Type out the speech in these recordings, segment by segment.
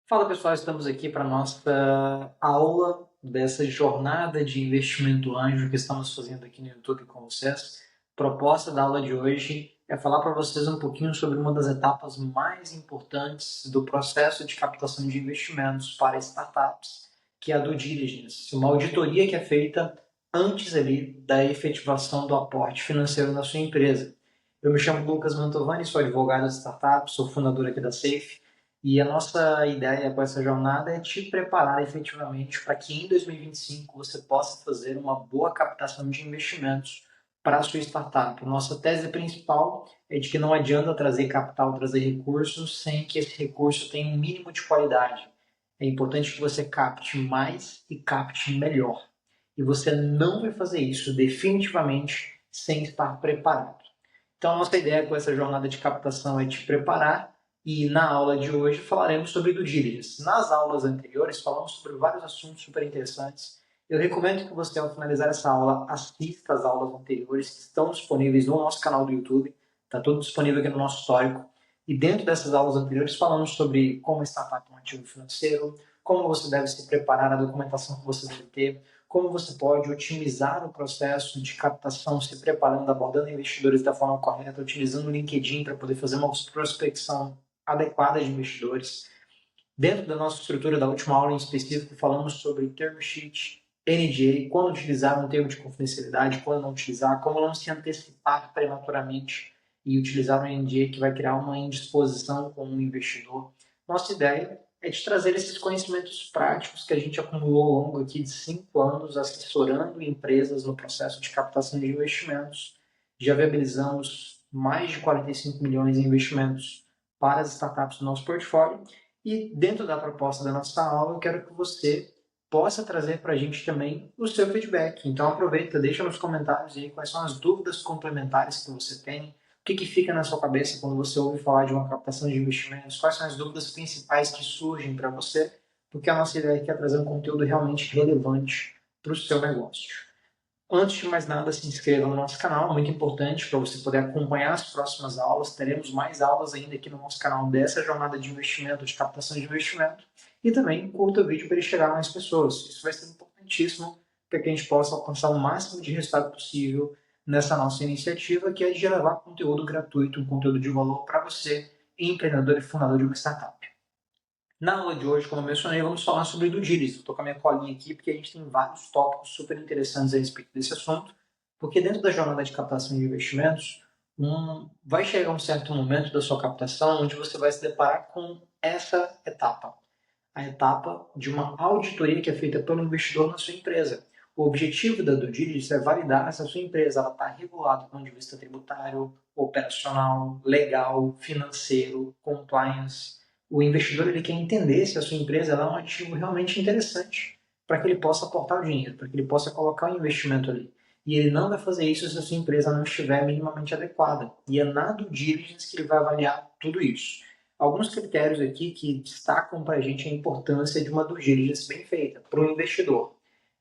Fala pessoal, estamos aqui para a nossa aula dessa jornada de investimento anjo que estamos fazendo aqui no YouTube com vocês. A proposta da aula de hoje é falar para vocês um pouquinho sobre uma das etapas mais importantes do processo de captação de investimentos para startups, que é a due diligence, uma auditoria que é feita antes ali da efetivação do aporte financeiro na sua empresa. Eu me chamo Lucas Mantovani, sou advogado de startups, sou fundador aqui da Safe. E a nossa ideia com essa jornada é te preparar efetivamente para que em 2025 você possa fazer uma boa captação de investimentos para a sua startup. Nossa tese principal é de que não adianta trazer capital, trazer recursos, sem que esse recurso tenha um mínimo de qualidade. É importante que você capte mais e capte melhor. E você não vai fazer isso definitivamente sem estar preparado. Então, a nossa ideia com essa jornada de captação é te preparar e na aula de hoje falaremos sobre due diligence. Nas aulas anteriores falamos sobre vários assuntos super interessantes. Eu recomendo que você, ao finalizar essa aula, assista às aulas anteriores que estão disponíveis no nosso canal do YouTube. Está tudo disponível aqui no nosso histórico. E dentro dessas aulas anteriores falamos sobre como startup é um ativo financeiro, como você deve se preparar, a documentação que você deve ter, como você pode otimizar o processo de captação, se preparando, abordando investidores da forma correta, utilizando o LinkedIn para poder fazer uma prospecção adequada de investidores. Dentro da nossa estrutura da última aula em específico, falamos sobre term sheet, NDA, quando utilizar um termo de confidencialidade, quando não utilizar, como não se antecipar prematuramente e utilizar um NDA que vai criar uma indisposição com o investidor. Nossa ideia é de trazer esses conhecimentos práticos que a gente acumulou ao longo aqui de 5 anos assessorando empresas no processo de captação de investimentos. Já viabilizamos mais de 45 milhões em investimentos para as startups do nosso portfólio e dentro da proposta da nossa aula, eu quero que você possa trazer para a gente também o seu feedback. Então aproveita, deixa nos comentários aí quais são as dúvidas complementares que você tem, o que fica na sua cabeça quando você ouve falar de uma captação de investimentos, quais são as dúvidas principais que surgem para você, porque a nossa ideia aqui é trazer um conteúdo realmente relevante para o seu negócio. Antes de mais nada, se inscreva no nosso canal, muito importante para você poder acompanhar as próximas aulas. Teremos mais aulas ainda aqui no nosso canal dessa jornada de investimento, de captação de investimento. E também curta o vídeo para ele chegar a mais pessoas. Isso vai ser importantíssimo para que a gente possa alcançar o máximo de resultado possível nessa nossa iniciativa, que é de levar conteúdo gratuito, um conteúdo de valor para você, empreendedor e fundador de uma startup. Na aula de hoje, como eu mencionei, vamos falar sobre due diligence. Eu estou com a minha colinha aqui porque a gente tem vários tópicos super interessantes a respeito desse assunto, porque dentro da jornada de captação de investimentos, vai chegar um certo momento da sua captação onde você vai se deparar com essa etapa, a etapa de uma auditoria que é feita pelo investidor na sua empresa. O objetivo da due diligence é validar se a sua empresa está regulada do ponto de vista tributário, operacional, legal, financeiro, compliance. O investidor ele quer entender se a sua empresa é um ativo realmente interessante para que ele possa aportar o dinheiro, para que ele possa colocar o investimento ali. E ele não vai fazer isso se a sua empresa não estiver minimamente adequada. E é na due diligence que ele vai avaliar tudo isso. Alguns critérios aqui que destacam para a gente a importância de uma due diligence bem feita para o investidor.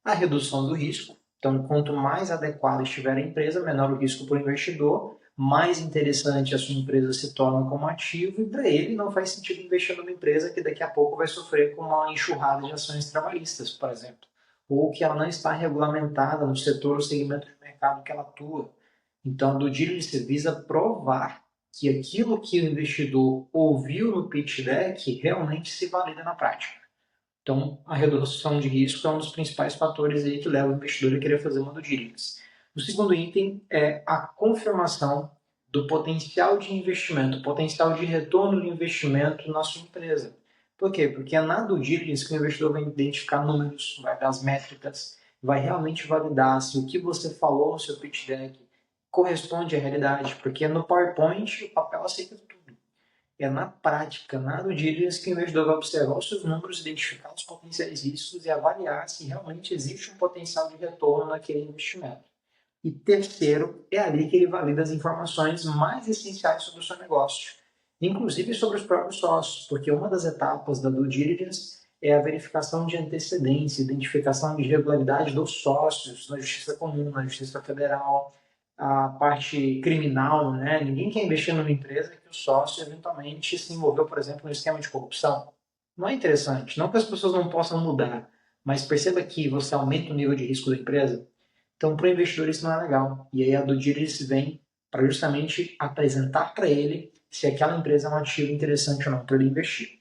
A redução do risco. Então, quanto mais adequada estiver a empresa, menor o risco para o investidor, mais interessante a sua empresa se torna como ativo e para ele não faz sentido investir numa empresa que daqui a pouco vai sofrer com uma enxurrada de ações trabalhistas, por exemplo, ou que ela não está regulamentada no setor ou segmento de mercado que ela atua. Então, a due diligence visa provar que aquilo que o investidor ouviu no pitch deck realmente se valida na prática. Então, a redução de risco é um dos principais fatores aí que leva o investidor a querer fazer uma due diligence. O segundo item é a confirmação do potencial de investimento, o potencial de retorno de investimento na sua empresa. Por quê? Porque é na due diligence que o investidor vai identificar números, vai dar as métricas, vai realmente validar se o que você falou no seu pitch deck corresponde à realidade, porque no PowerPoint o papel aceita tudo. É na prática, na due diligence, que o investidor vai observar os seus números, identificar os potenciais riscos e avaliar se realmente existe um potencial de retorno naquele investimento. E terceiro, é ali que ele valida as informações mais essenciais sobre o seu negócio, inclusive sobre os próprios sócios, porque uma das etapas da due diligence é a verificação de antecedência, identificação de irregularidade dos sócios na Justiça Comum, na Justiça Federal, a parte criminal, né? Ninguém quer investir numa empresa que o sócio eventualmente se envolveu, por exemplo, no esquema de corrupção. Não é interessante. Não que as pessoas não possam mudar, mas perceba que você aumenta o nível de risco da empresa. Então, para o investidor, isso não é legal. E aí a due diligence vem para justamente apresentar para ele se aquela empresa é um ativo interessante ou não para ele investir.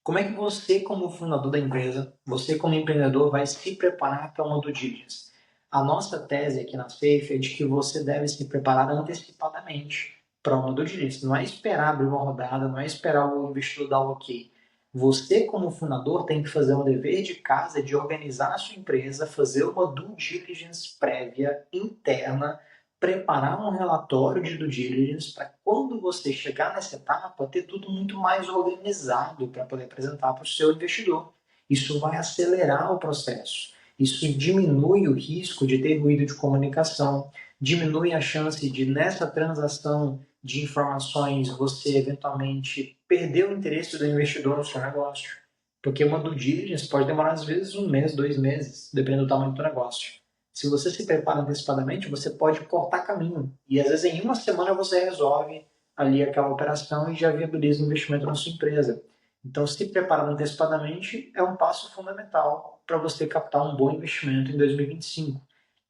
Como é que você, como fundador da empresa, você como empreendedor, vai se preparar para uma due diligence? A nossa tese aqui na Safe é de que você deve se preparar antecipadamente para uma due diligence. Não é esperar abrir uma rodada, não é esperar o investidor dar o ok. Você, como fundador, tem que fazer um dever de casa de organizar a sua empresa, fazer uma due diligence prévia interna, preparar um relatório de due diligence para quando você chegar nessa etapa ter tudo muito mais organizado para poder apresentar para o seu investidor. Isso vai acelerar o processo. Isso diminui o risco de ter ruído de comunicação, diminui a chance de nessa transação de informações você eventualmente perder o interesse do investidor no seu negócio. Porque uma due diligence pode demorar às vezes um mês, 2 meses, dependendo do tamanho do negócio. Se você se prepara antecipadamente, você pode cortar caminho. E às vezes em uma semana você resolve ali aquela operação e já viabiliza o investimento na sua empresa. Então, se preparar antecipadamente é um passo fundamental para você captar um bom investimento em 2025.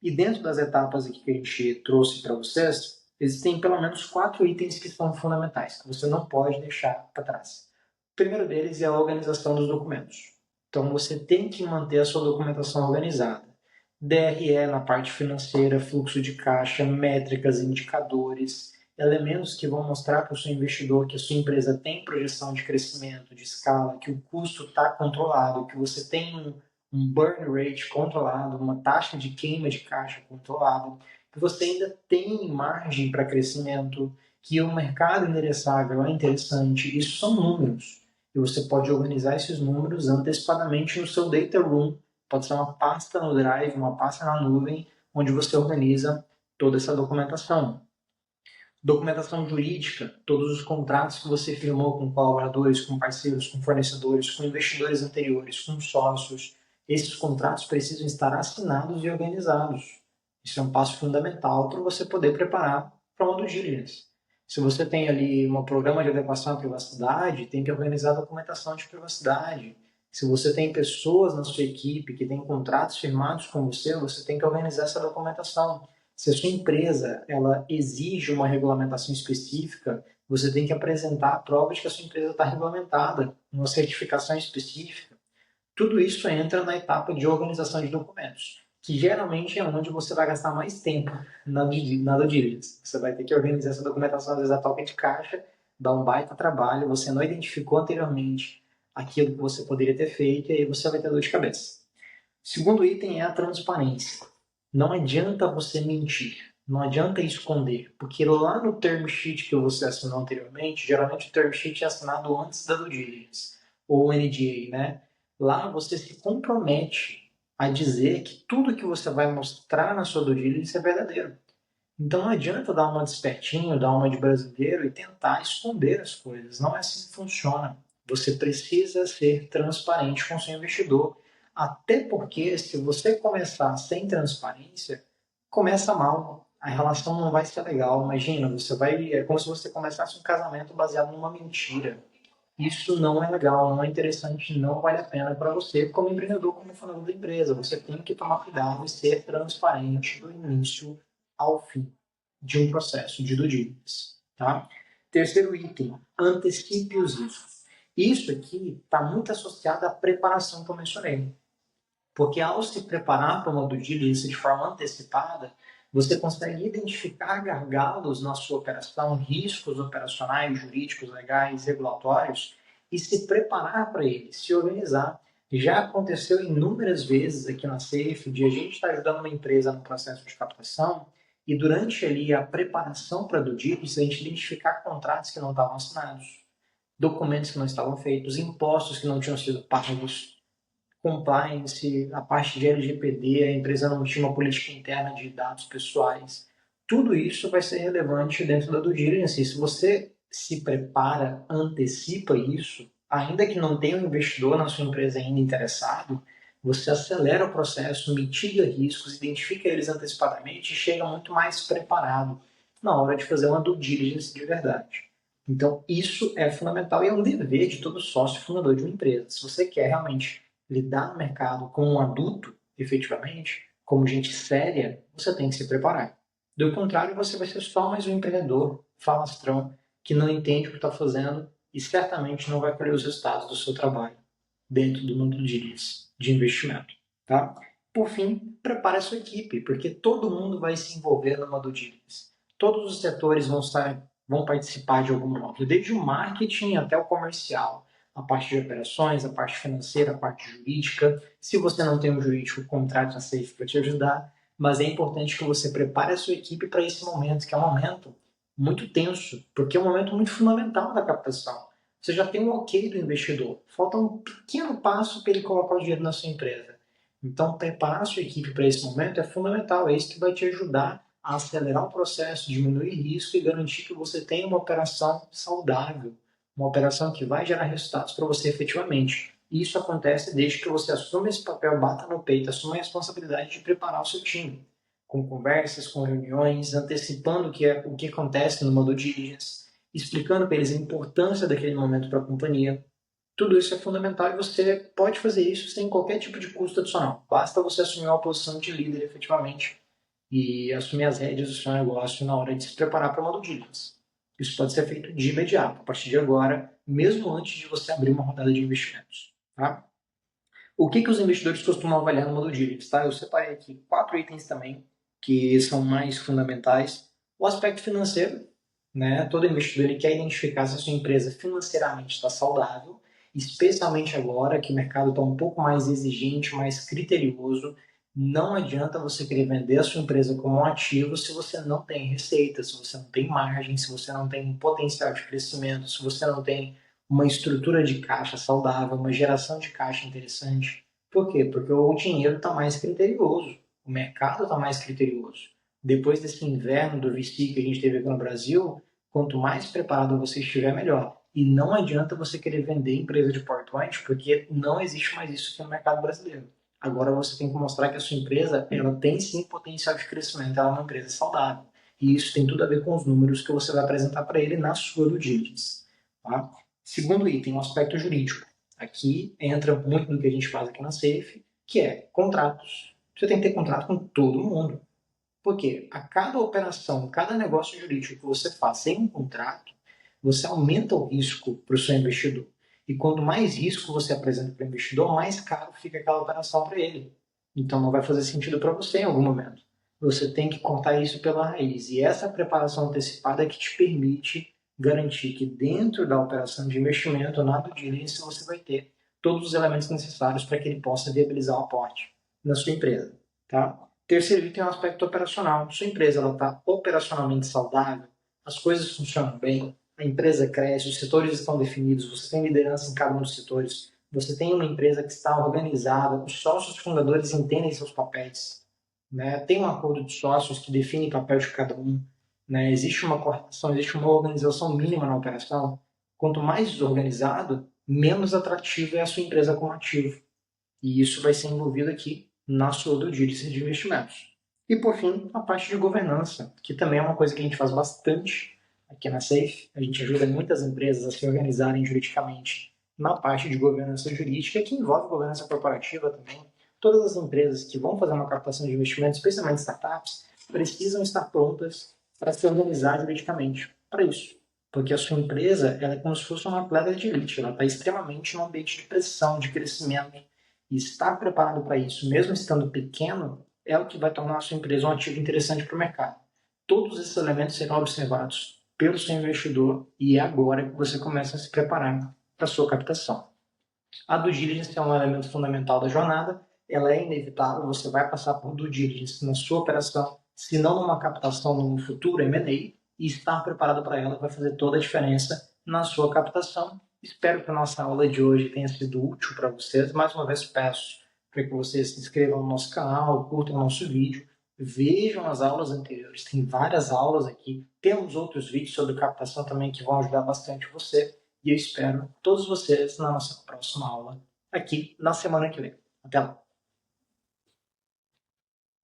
E dentro das etapas aqui que a gente trouxe para vocês, existem pelo menos 4 itens que são fundamentais, que você não pode deixar para trás. O primeiro deles é a organização dos documentos. Então, você tem que manter a sua documentação organizada. DRE na parte financeira, fluxo de caixa, métricas, indicadores, elementos que vão mostrar para o seu investidor que a sua empresa tem projeção de crescimento, de escala, que o custo está controlado, que você tem um burn rate controlado, uma taxa de queima de caixa controlada, que você ainda tem margem para crescimento, que o mercado endereçável é interessante. Isso são números. E você pode organizar esses números antecipadamente no seu data room. Pode ser uma pasta no Drive, uma pasta na nuvem, onde você organiza toda essa documentação. Documentação jurídica, todos os contratos que você firmou com colaboradores, com parceiros, com fornecedores, com investidores anteriores, com sócios, esses contratos precisam estar assinados e organizados. Isso é um passo fundamental para você poder preparar para uma due diligence. Se você tem ali um programa de adequação à privacidade, tem que organizar a documentação de privacidade. Se você tem pessoas na sua equipe que têm contratos firmados com você, você tem que organizar essa documentação. Se a sua empresa ela exige uma regulamentação específica, você tem que apresentar a prova de que a sua empresa está regulamentada, uma certificação específica. Tudo isso entra na etapa de organização de documentos, que geralmente é onde você vai gastar mais tempo na due diligence. Você vai ter que organizar essa documentação, às vezes a toca de caixa, dá um baita trabalho, você não identificou anteriormente aquilo que você poderia ter feito e aí você vai ter dor de cabeça. Segundo item é a transparência. Não adianta você mentir, não adianta esconder, porque lá no term sheet que você assinou anteriormente, geralmente o term sheet é assinado antes da due diligence, ou o NDA, né? Lá você se compromete a dizer que tudo que você vai mostrar na sua due diligence é verdadeiro. Então não adianta dar uma de espertinho, dar uma de brasileiro e tentar esconder as coisas. Não é assim que funciona. Você precisa ser transparente com o seu investidor. Até porque se você começar sem transparência, começa mal. A relação não vai ser legal. Imagina, é como se você começasse um casamento baseado numa mentira. Isso não é legal, não é interessante, não vale a pena para você como empreendedor, como fundador da empresa. Você tem que tomar cuidado e ser transparente do início ao fim de um processo de due diligence. Tá? Terceiro item, antecipe os riscos. Isso aqui está muito associado à preparação que eu mencionei. Porque ao se preparar para uma due diligence de forma antecipada, você consegue identificar gargalos na sua operação, riscos operacionais, jurídicos, legais, regulatórios, e se preparar para eles, se organizar. Já aconteceu inúmeras vezes aqui na Safe de a gente estar ajudando uma empresa no processo de captação e durante ali a preparação para a due diligence, a gente identificar contratos que não estavam assinados, documentos que não estavam feitos, impostos que não tinham sido pagos, compliance, a parte de LGPD, a empresa não tinha uma política interna de dados pessoais. Tudo isso vai ser relevante dentro da due diligence. E se você se prepara, antecipa isso, ainda que não tenha um investidor na sua empresa ainda interessado, você acelera o processo, mitiga riscos, identifica eles antecipadamente e chega muito mais preparado na hora de fazer uma due diligence de verdade. Então, isso é fundamental e é um dever de todo sócio fundador de uma empresa. Se você quer realmente lidar no mercado como um adulto, efetivamente, como gente séria, você tem que se preparar. Do contrário, você vai ser só mais um empreendedor falastrão que não entende o que está fazendo e certamente não vai colher os resultados do seu trabalho dentro do mundo de investimento. Tá? Por fim, prepare a sua equipe, porque todo mundo vai se envolver numa due diligence. Todos os setores vão participar de algum modo, desde o marketing até o comercial, a parte de operações, a parte financeira, a parte jurídica. Se você não tem um jurídico, contrate a Safe para te ajudar, mas é importante que você prepare a sua equipe para esse momento, que é um momento muito tenso, porque é um momento muito fundamental da captação. Você já tem o ok do investidor, falta um pequeno passo para ele colocar o dinheiro na sua empresa. Então, preparar a sua equipe para esse momento é fundamental, é isso que vai te ajudar a acelerar o processo, diminuir risco e garantir que você tenha uma operação saudável, uma operação que vai gerar resultados para você efetivamente. E isso acontece desde que você assuma esse papel, bata no peito, assuma a responsabilidade de preparar o seu time, com conversas, com reuniões, antecipando o que acontece no modo diligence, explicando para eles a importância daquele momento para a companhia. Tudo isso é fundamental e você pode fazer isso sem qualquer tipo de custo adicional. Basta você assumir uma posição de líder efetivamente e assumir as rédeas do seu negócio na hora de se preparar para uma due diligence. Isso pode ser feito de imediato, a partir de agora, mesmo antes de você abrir uma rodada de investimentos. Tá? O que os investidores costumam avaliar numa due diligence? Tá? Eu separei aqui 4 itens também que são mais fundamentais. O aspecto financeiro, né? Todo investidor ele quer identificar se a sua empresa financeiramente está saudável, especialmente agora que o mercado está um pouco mais exigente, mais criterioso. Não adianta você querer vender a sua empresa como um ativo se você não tem receita, se você não tem margem, se você não tem um potencial de crescimento, se você não tem uma estrutura de caixa saudável, uma geração de caixa interessante. Por quê? Porque o dinheiro está mais criterioso, o mercado está mais criterioso. Depois desse inverno do VC que a gente teve aqui no Brasil, quanto mais preparado você estiver, melhor. E não adianta você querer vender empresa de PowerPoint, porque não existe mais isso aqui no mercado brasileiro. Agora você tem que mostrar que a sua empresa ela tem sim potencial de crescimento, ela é uma empresa saudável. E isso tem tudo a ver com os números que você vai apresentar para ele na sua due diligence. Tá? Segundo item, o aspecto jurídico. Aqui entra muito do que a gente faz aqui na Safe, que é contratos. Você tem que ter contrato com todo mundo. Porque a cada operação, cada negócio jurídico que você faz sem um contrato, você aumenta o risco para o seu investidor. E quanto mais risco você apresenta para o investidor, mais caro fica aquela operação para ele. Então não vai fazer sentido para você em algum momento. Você tem que cortar isso pela raiz. E essa preparação antecipada é que te permite garantir que dentro da operação de investimento, na due diligence, você vai ter todos os elementos necessários para que ele possa viabilizar o aporte na sua empresa. Tá? Terceiro item é o aspecto operacional. Sua empresa está operacionalmente saudável, as coisas funcionam bem, a empresa cresce, os setores estão definidos, você tem liderança em cada um dos setores, você tem uma empresa que está organizada, os sócios fundadores entendem seus papéis, né? Tem um acordo de sócios que define o papel de cada um, né? Existe uma coordenação, existe uma organização mínima na operação. Quanto mais desorganizado, menos atrativo é a sua empresa como ativo. E isso vai ser envolvido aqui na sua due diligence de investimentos. E por fim, a parte de governança, que também é uma coisa que a gente faz bastante aqui na Safe. A gente ajuda muitas empresas a se organizarem juridicamente na parte de governança jurídica, que envolve governança corporativa também. Todas as empresas que vão fazer uma captação de investimentos, especialmente startups, precisam estar prontas para se organizar juridicamente para isso. Porque a sua empresa ela é como se fosse uma atleta de elite, ela está extremamente num ambiente de pressão, de crescimento, e estar preparado para isso, mesmo estando pequeno, é o que vai tornar a sua empresa um ativo interessante para o mercado. Todos esses elementos serão observados pelo seu investidor e é agora que você começa a se preparar para a sua captação. A due diligence é um elemento fundamental da jornada, ela é inevitável, você vai passar por due diligence na sua operação, se não numa captação no futuro M&A, e estar preparado para ela vai fazer toda a diferença na sua captação. Espero que a nossa aula de hoje tenha sido útil para vocês. Mais uma vez peço para que vocês se inscrevam no nosso canal, curtam o nosso vídeo, vejam as aulas anteriores, tem várias aulas aqui, temos outros vídeos sobre captação também que vão ajudar bastante você. E eu espero todos vocês na nossa próxima aula aqui na semana que vem. Até lá!